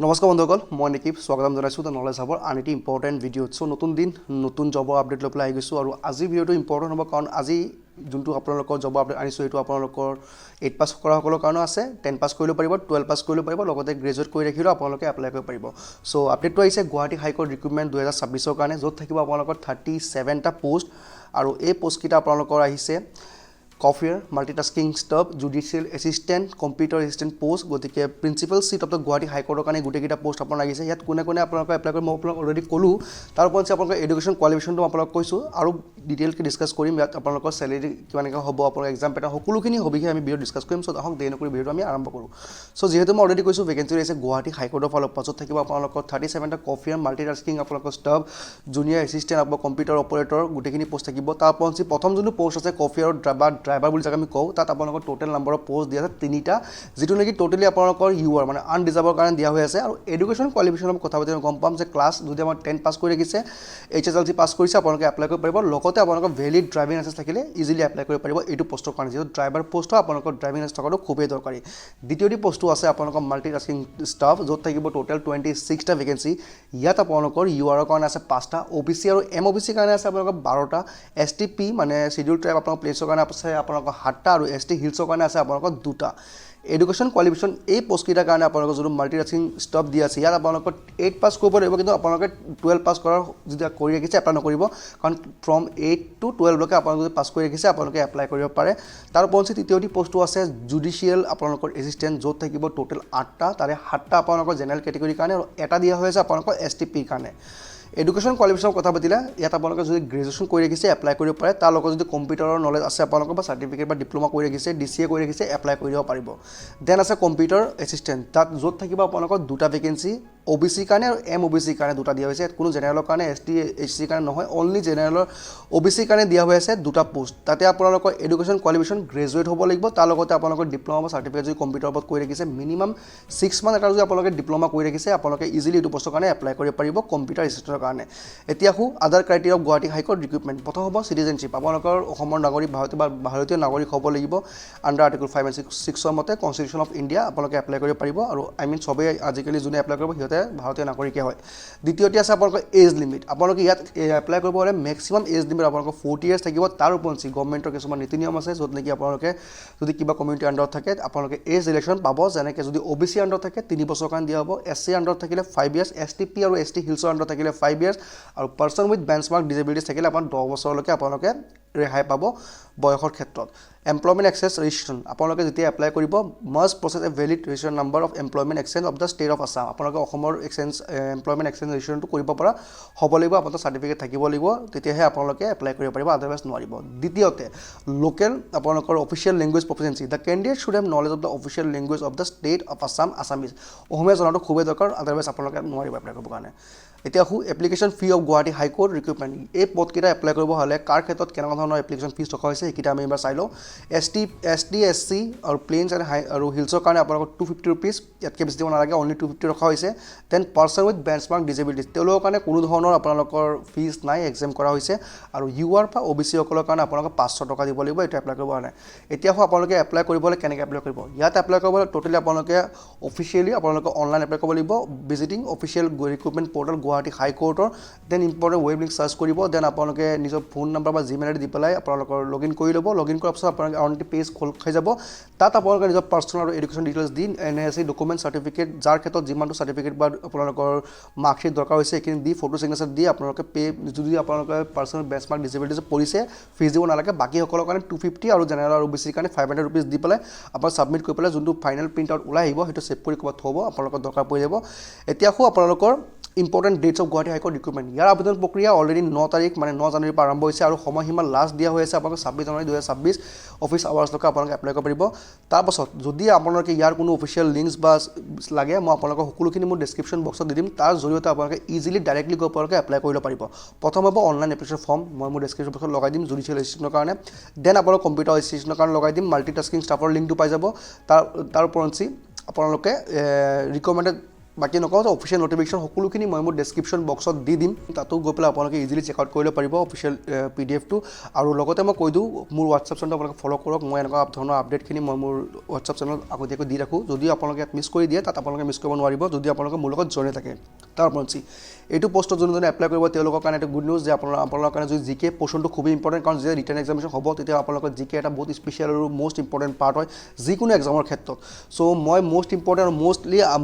নমস্কাৰ বন্ধুসকল মই নিকিপ স্বাগতম জনাইছোঁ দ্য নলেজ হাবৰ আন এটি ইম্পৰ্টেণ্ট ভিডিঅ'ত চ' নতুন দিন নতুন জবৰ আপডেট লৈ পেলাই আহি গৈছোঁ আৰু আজি ভিডিঅ'টো ইম্পৰ্টেণ্ট হ'ব কাৰণ আজি যোনটো আপোনালোকৰ জবৰ আপডেট আনিছোঁ এইটো আপোনালোকৰ 8 পাছ কৰাসকলৰ কাৰণে আছে 10 পাছ কৰিব পাৰিব 12 পাছ কৰিব পাৰিব লগতে গ্ৰেজুৱেট কৰি ৰাখিলেও আপোনালোকে এপ্লাই কৰিব পাৰিব চ' আপডেটটো আহিছে গুৱাহাটী হাইকোৰ্ট ৰিক্ৰুটমেণ্ট 2026ৰ কাৰণে য'ত থাকিব আপোনালোকৰ 37টা পোষ্ট আৰু এই পোষ্টকেইটা আপোনালোকৰ আহিছে Chauffeur, multitasking staff, Judicial Assistant, Computer Assistant post, গতিকে Principal seat of the Gauhati High Court কাৰণে গোটেইকেইটা পোষ্ট আপোনাৰ লাগিছে ইয়াত কোনে কোনে আপোনালোকে এপ্লাই কৰি মই আপোনাক অলৰেডি ক'লোঁ তাৰ ওপৰত আপোনালোকৰ এডুকেশ্যন কোৱালিফিকেশ্যনটো আপোনালোক কৈছোঁ আৰু ডিটেইলকৈ ডিছকাছ কৰিম ইয়াত আপোনালোকৰ চেলেৰি কিমানকৈ হ'ব আপোনালোকৰ এক্সাম পেটাৰ্ণ সকলোখিনি হবিহে আমি ভিডিঅ' ডিছকাছ কৰিম চ' আহক দেৰি নকৰি ভিডিঅ'টো আমি আৰম্ভ কৰোঁ চ' যিহেতু মই অলৰেডি কৈছোঁ ভেকেঞ্চি আহিছে গুৱাহাটী হাইকোৰ্টৰ ফালৰ পাছত থাকিব আপোনালোকৰ 37টা Chauffeur, multitasking আপোনালোকৰ ষ্টাফ জুনিয়ৰ এছিষ্টেণ্ট আপোনালোকৰ কম্পিউটাৰ অপাৰেটৰ গোটেইখিনি পোষ্ট থাকিব তাৰ ওপৰত প্ৰথম যোনটো পোষ্ট আছে Chauffeur ড্ৰাইভাৰ বুলি যাক আমি কওঁ তাত আপোনালোকৰ টোটেল নম্বৰ অফ পোষ্ট দিয়া আছে 3টা যিটো নেকি টোটেলি আপোনালোকৰ ইউআৰ মানে আনডিজাৰ্ভৰ কাৰণে দিয়া হৈ আছে আৰু এডুকেশ্যন কোৱালিফিকেশ্যনৰ কথা পাতি গম পাম যে ক্লাছ যদি আমাৰ 10 পাছ কৰি ৰাখিছে এইচএছএলচি পাছ কৰিছে আপোনালোকে এপ্লাই কৰিব পাৰিব লগতে আপোনালোকৰ ভেলিড ড্ৰাইভিং লাইচেন্স থাকিলে ইজিলি এপ্লাই কৰিব পাৰিব এইটো পোষ্টৰ কাৰণে যিহেতু ড্ৰাইভাৰ পোষ্ট আপোনালোকৰ ড্ৰাইভিং লাইচেন্স থকাটো খুবেই দৰকাৰী দ্বিতীয়টি পোষ্টটো আছে আপোনালোকৰ মাল্টিটাস্কিং ষ্টাফ য'ত থাকিব টোটেল 26টা ভেকেঞ্চি ইয়াত আপোনালোকৰ ইউআৰৰ কাৰণে আছে 5টা OBC আৰু MOBC কাৰণে আছে আপোনালোকৰ 12টা STP মানে শিডিউল ট্ৰাইব আপোনালোকৰ প্লেচৰ কাৰণে আছে আপোনালোকৰ 7টা আৰু ST হিলছৰ কাৰণে আছে আপোনালোকৰ 2টা এডুকেশ্যন কোৱালিফিকেশ্যন এই পোষ্টকেইটাৰ কাৰণে আপোনালোকৰ যোনটো মাল্টিটাস্কিং ষ্টাফ দিয়া আছে ইয়াত আপোনালোকৰ 8 পাছ কৰিব লাগিব কিন্তু আপোনালোকে 12 পাছ কৰাৰ যদি কৰি ৰাখিছে এপ্লাই নকৰিব কাৰণ ফ্ৰম 8 টু 12 লৈকে আপোনালোকে যদি পাছ কৰি ৰাখিছে আপোনালোকে এপ্লাই কৰিব পাৰে তাৰ ওপৰত তৃতীয়টি পোষ্টটো আছে জুডিচিয়েল আপোনালোকৰ এছিষ্টেণ্ট য'ত থাকিব টোটেল 8টা তাৰে 7টা আপোনালোকৰ জেনেৰেল কেটেগৰীৰ কাৰণে আৰু এটা দিয়া হৈ আছে আপোনালোকৰ STPৰ কাৰণে এডুকেশ্যন কোৱালিফিকেশ্যনৰ কথা পাতিলে ইয়াত আপোনালোকে যদি গ্ৰেজুৱেশ্যন কৰি ৰাখিছে এপ্লাই কৰিব পাৰে তাৰ লগত যদি কম্পিউটাৰৰ নলেজ আছে আপোনালোকৰ বা চাৰ্টিফিকেট বা ডিপ্ল'মা কৰি ৰাখিছে DCA কৰি ৰাখিছে এপ্লাই কৰিব পাৰিব দেন আছে কম্পিউটাৰ এছিষ্টেণ্ট তাত য'ত থাকিব আপোনালোকৰ 2টা ভেকেঞ্চি OBC কাৰণে আৰু MOBC কাৰণে 2টা দিয়া হৈছে কোনো জেনেৰেলৰ কাৰণে ST HC কাৰণে নহয় অনলি জেনেৰেলৰ OBC কাৰণে দিয়া হৈ আছে 2টা পোষ্ট তাতে আপোনালোকৰ এডুকেশ্যন কোৱালিফিকেশ্যন গ্ৰেজুৱেট হ'ব লাগিব তাৰ লগতে আপোনালোকৰ ডিপ্ল'মা বা চাৰ্টিফিকেট যদি কম্পিউটাৰৰ ওপৰত কৰি ৰাখিছে মিনিমাম 6 মান্থ এটা যদি আপোনালোকে ডিপ্ল'মা কৰি ৰাখিছে আপোনালোকে ইজিলি এইটো পোষ্টৰ কাৰণে এপ্লাই কৰিব পাৰিব কম্পিউটাৰ এছিষ্টেণ্টৰ কাৰণে এতিয়া আদাৰ criteria of Guwahati high court recruitment প্ৰথম হ'ব চিটিজেনশ্বিপ আপোনালোকৰ অসমৰ নাগৰিক ভাৰতীয় নাগৰিক হ'ব লাগিব আণ্ডাৰ আৰ্টিকল 5 and 6 মতে কনষ্টিটিউশ্যন অফ ইণ্ডিয়া আপোনালোকে এপ্লাই কৰিব পাৰিব আৰু চবেই আজিকালি যোনে এপ্লাই কৰিব সিহঁতে ভাৰতীয় নাগৰিকে হয় দ্বিতীয়তে আছে আপোনালোকৰ এজ লিমিট আপোনালোকে ইয়াত এপ্লাই কৰিব হ'লে মেক্সিমাম এজ লিমিট আপোনালোকৰ 40 ইয়াৰ্ছ থাকিব তাৰ ওপৰত গভৰ্ণমেণ্টৰ কিছুমান নীতি নিয়ম আছে য'ত নেকি আপোনালোকে যদি কিবা কমিউনিটি আণ্ডাৰত থাকে আপোনালোকে এজ ৰিলেশ্যন পাব যেনেকৈ যদি OBC আণ্ডাৰত থাকে 3 বছৰ কাৰণে দিয়া হ'ব SC আণ্ডাৰত থাকিলে 5 ইয়াৰ্ছ STP আৰু ST হিলছৰ আণ্ডাৰত থাকিলে 5 ইয়াৰ্ছ আৰু পাৰ্চন উইথ বেঞ্চমাৰ্ক ডিজেবিলিটিছ থাকিলে আপোনাৰ 10 বছৰলৈকে আপোনালোকে ৰেহাই পাব বয়সৰ ক্ষেত্ৰত এমপ্লয়মেণ্ট এক্সেছ ৰেজিষ্ট্ৰেশ্যন আপোনালোকে যেতিয়া এপ্লাই কৰিব must process A valid registration number of employment exchange of the state of Assam আপোনালোকে অসমৰ এমপ্লয়মেণ্ট এক্সচেঞ্জ ৰেজিষ্ট্ৰেশ্যনটো কৰিব পৰা হ'ব লাগিব আপোনালোকৰ চাৰ্টিফিকেট থাকিব লাগিব তেতিয়াহে আপোনালোকে এপ্লাই কৰিব পাৰিব আদাৰৱাইজ নোৱাৰিব দ্বিতীয়তে লোকেল আপোনালোকৰ official language proficiency the candidate should have knowledge of the official language of the state of Assam Assamese Asomiya জনাটো খুবেই দৰকাৰ আদাৰৱাইজ আপোনালোকে নোৱাৰিব এপ্লাই কৰিবৰ কাৰণে এতিয়া application fee of Guwahati high court recruitment এই পদকেইটা এপ্লাই কৰিব হ'লে কাৰ ক্ষেত্ৰত কেনেকুৱা ধৰণৰ এপ্লিকেশ্যন ফিজ ৰখা হৈছে সেইকেইটা আমি এবাৰ চাই লওঁ ST SC আৰু প্লেইনছ আৰু হিলছৰ কাৰণে আপোনালোকৰ 250 ৰুপিজ ইয়াতকৈ বেছি দিব নালাগে অনলি 250 ৰখা হৈছে then person with benchmark disabilities তেওঁলোকৰ কাৰণে কোনো ধৰণৰ আপোনালোকৰ ফিজ নাই এক্সাম কৰা হৈছে আৰু UR বা OBC সকলৰ কাৰণে আপোনালোকে 500 টকা দিব লাগিব এইটো এপ্লাই কৰিব কাৰণে এতিয়া আপোনালোকে এপ্লাই কৰিবলৈ কেনেকৈ এপ্লাই কৰিব ইয়াত এপ্লাই কৰিবলৈ টোটেলি আপোনালোকে অফিচিয়েলি আপোনালোকে অনলাইন এপ্লাই কৰিব লাগিব visiting official recruitment portal Guwahati হাইকোৰ্টৰ then important web link search কৰিব দেন আপোনালোকে নিজৰ ফোন নম্বৰ বা জিমেইল আইডি দি পেলাই আপোনালোকৰ লগইন কৰি ল'ব লগইন কৰাৰ পিছত আপোনালোকে অনলি পেজ খোল খাই যাব তাত আপোনালোকে নিজৰ পাৰ্চনেল আৰু এডুকেশ্যন ডিটেইলছ দি NSC ডকুমেণ্ট চাৰ্টিফিকেট যাৰ ক্ষেত্ৰত যিমানটো চাৰ্টিফিকেট বা আপোনালোকৰ মাৰ্কশ্বিট দৰকাৰ হৈছে সেইখিনি দি ফটো চিগনেচাৰ দি আপোনালোকে যদি আপোনালোকে পাৰ্চনেল বেঞ্চমাৰ্ক ডিজেবিলিটিছ পৰিছে ফিজ দিব নালাগে বাকীসকলৰ কাৰণে 250 আৰু জেনেৰেল আৰু OBCৰ কাৰণে 500 ৰুপিজ দি পেলাই আপোনালোকে ছাবমিট কৰি পেলাই যোনটো ফাইনেল প্ৰিণ্ট আউট ওলাই আহিব সেইটো ছেভ কৰি ক'ৰবাত থ'ব আপোনালোকৰ দৰকাৰ পৰি যাব এতিয়া আপোনালোকৰ important dates of Guwahati high court recruitment ইয়াৰ আবেদন প্ৰক্ৰিয়া অলৰেডি 9 তাৰিখ মানে 9 জানুৱাৰীৰ পৰা আৰম্ভ হৈছে আৰু সময়সীমা লাষ্ট দিয়া হৈ আছে আপোনালোকে 26 জানুৱাৰী 2026 অফিচ আৱাৰ্ছলৈকে আপোনালোকে এপ্লাই কৰিব পাৰিব তাৰপাছত যদি আপোনালোকে ইয়াৰ কোনো অফিচিয়েল লিংকছ বা লাগে মই আপোনালোকক সকলোখিনি মোৰ ডেছক্ৰিপশ্যন বক্সত দি দিম তাৰ জৰিয়তে আপোনালোকে ইজিলি ডাইৰেক্টলি গৈ আপোনালোকে এপ্লাই কৰিব পাৰিব প্ৰথম হ'ব অনলাইন এপ্লিকেশ্যন ফৰ্ম মই মোৰ ডেছক্ৰিপশ্যন বক্সত লগাই দিম জুডিচিয়েল এছিষ্টেণ্টৰ কাৰণে দেন আপোনালোক কম্পিউটাৰ এছিষ্টেণ্টৰ কাৰণে লগাই দিম মাল্টিটাস্কিং ষ্টাফৰ লিংকটো পাই যাব তাৰ ওপৰঞ্চি আপোনালোকে ৰিকমেণ্ডেড বাকী নকওঁ যে অফিচিয়েল নটিফিকেশ্যন সকলোখিনি মই মোৰ ডেছক্ৰিপশ্যন বক্সত দি দিম তাতো গৈ পেলাই আপোনালোকে ইজিলি চেক আউট কৰিব পাৰিব অফিচিয়েল PDFটো আৰু লগতে মই কৈ দিওঁ মোৰ হোৱাটছআপ চেনেলটো আপোনালোকে ফ'ল' কৰক মই এনেকুৱা ধৰণৰ আপডেটখিনি মই মোৰ হোৱাটছআপ চেনেলত আগতীয়াকৈ দি ৰাখোঁ যদি আপোনালোকে মিছ কৰি দিয়ে তাত আপোনালোকে মিছ কৰিব নোৱাৰিব যদি আপোনালোকে মোৰ লগত জইন থাকে তাৰ ওপৰঞ্চি এইটো পষ্টত যোনজনে এপ্লাই কৰিব তেওঁলোকৰ কাৰণে এটা গুড নিউজ যে আপোনালোকৰ কাৰণে যদি জিকে পৰ্চনটো খুবেই ইম্পৰ্টেণ্ট কাৰণ যেতিয়া ৰিটাৰ্ণ এক্সামিনেশ্যন হ'ব তেতিয়া আপোনালোকৰ জিকে এটা বহুত স্পেচিয়েল আৰু মষ্ট ইম্পৰ্টেণ্ট পাৰ্ট হয় যিকোনো এক্সামৰ ক্ষেত্ৰত চ' মই মষ্ট ইম্পৰ্টেণ্ট আৰু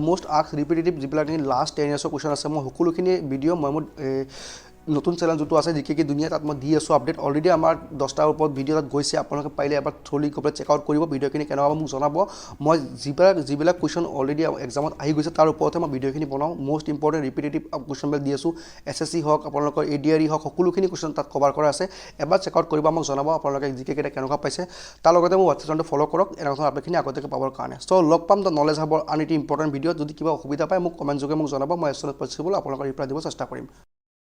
মষ্ট আস্ক ৰিপিটেটিভ যিবিলাক লাষ্ট 10 yearsৰ কুৱেশ্যন আছে মই সকলোখিনি ভিডিঅ' মই মোৰ নতুন চেনেল যোনটো আছে জিকে দুনিয়া তাত মই দি আছোঁ আপডেট অলৰেডি আমাৰ 10টাৰ ওপৰত ভিডিঅ' তাত গৈছে আপোনালোকে পাৰিলে এবাৰ থ্ৰলি গৈ পেলাই চেক আউট কৰিব ভিডিঅ'খিনি কেনেকুৱা মোক জনাব মই যিবিলাক কুৱেশ্যন অলৰেডি এক্সামত আহি গৈছে তাৰ ওপৰতে মই ভিডিঅ'খিনি বনাওঁ মষ্ট ইম্পৰ্টেণ্ট ৰিপিটেটিভ কুৱেশ্যনবিলাক দি আছোঁ SSC হওক আপোনালোকৰ ADRE হওক সকলোখিনি কুৱেশ্যন তাত কভাৰ কৰা আছে এবাৰ চেক আউট কৰিব আমাক জনাব আপোনালোকে জিকে কেইটা কেনেকুৱা পাইছে তাৰ লগতে মোৰ হোৱাটছআপ চেনেলটো ফ'ল' কৰক এনেকুৱা আপডেটখিনি আগতীয়াকৈ পাবৰ কাৰণে চ' লগ পাম দ্য নলেজ হাবৰ আন এটি ইম্পৰ্টেণ্ট ভিডিঅ' যদি কিবা অসুবিধা পায় মোক কমেণ্ট যোগে মোক জনাব মই এজ চুন এজ পচিবল আপোনালোকৰ ৰিপ্লাই দিব চেষ্টা কৰিম